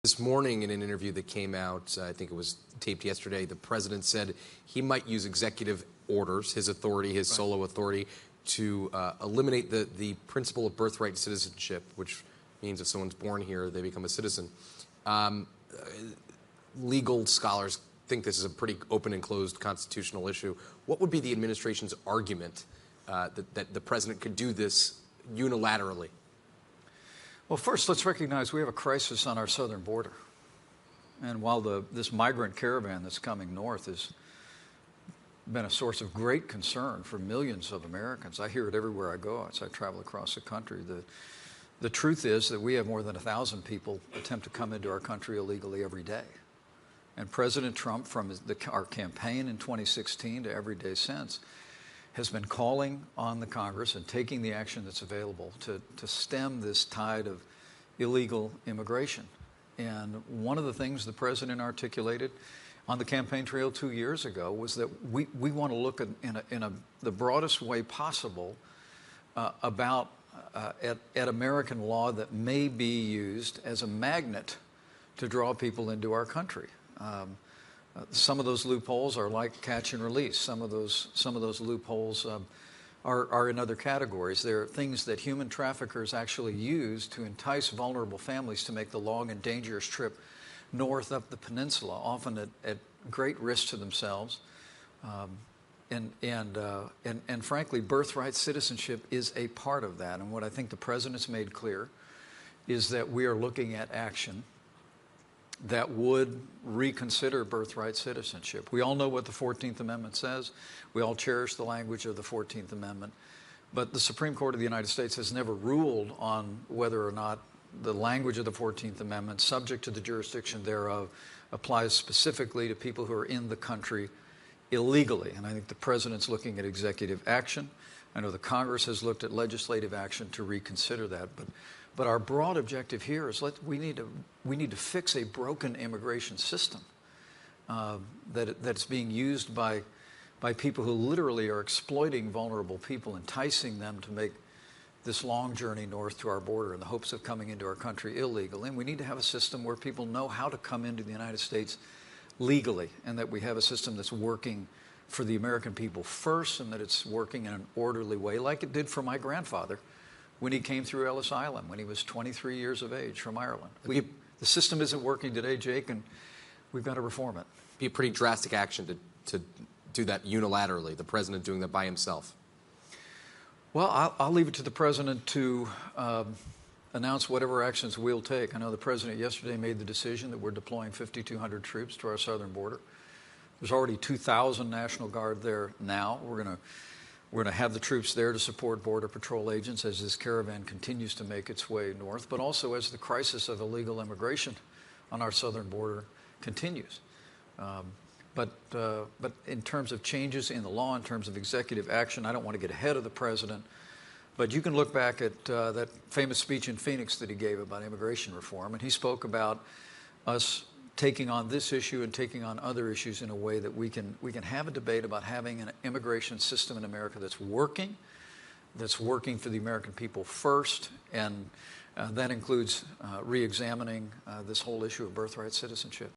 This morning, in an interview that came out, I think it was taped yesterday, the president said he might use executive orders, his authority, his solo authority, to eliminate the principle of birthright citizenship, which means if someone's born here, they become a citizen. Legal scholars think this is a pretty open and closed constitutional issue. What would be the administration's argument that the president could do this unilaterally? Well, first, let's recognize we have a crisis on our southern border. And while this migrant caravan that's coming north has been a source of great concern for millions of Americans, I hear it everywhere I go as I travel across the country. The truth is that we have more than 1,000 people attempt to come into our country illegally every day. And President Trump, from our campaign in 2016 to every day since, has been calling on the Congress and taking the action that's available to stem this tide of illegal immigration. And one of the things the president articulated on the campaign trail 2 years ago was that we want to look in the broadest way possible at American law that may be used as a magnet to draw people into our country. Some of those loopholes are like catch and release. Some of those loopholes are in other categories. There are things that human traffickers actually use to entice vulnerable families to make the long and dangerous trip north up the peninsula, often at great risk to themselves. And frankly, birthright citizenship is a part of that. And what I think the president's made clear is that we are looking at action that would reconsider birthright citizenship. We all know what the 14th Amendment says. We all cherish the language of the 14th Amendment. But the Supreme Court of the United States has never ruled on whether or not the language of the 14th Amendment, subject to the jurisdiction thereof, applies specifically to people who are in the country illegally. And I think the president's looking at executive action. I know the Congress has looked at legislative action to reconsider that. But our broad objective here is we need to fix a broken immigration system that's being used by people who literally are exploiting vulnerable people, enticing them to make this long journey north to our border in the hopes of coming into our country illegally. And we need to have a system where people know how to come into the United States legally, and that we have a system that's working for the American people first, and that it's working in an orderly way, like it did for my grandfather when he came through Ellis Island when he was 23 years of age from Ireland. The system isn't working today, Jake, and we've got to reform it. Be a pretty drastic action to do that unilaterally, the president doing that by himself. Well, I'll leave it to the president to announce whatever actions we'll take. I know the president yesterday made the decision that we're deploying 5,200 troops to our southern border. There's already 2,000 National Guard there now. We're going to have the troops there to support Border Patrol agents as this caravan continues to make its way north, but also as the crisis of illegal immigration on our southern border continues. But in terms of changes in the law, in terms of executive action, I don't want to get ahead of the president, but you can look back at that famous speech in Phoenix that he gave about immigration reform, and he spoke about us taking on this issue and taking on other issues in a way that we can have a debate about having an immigration system in America that's working for the American people first, and that includes re-examining this whole issue of birthright citizenship.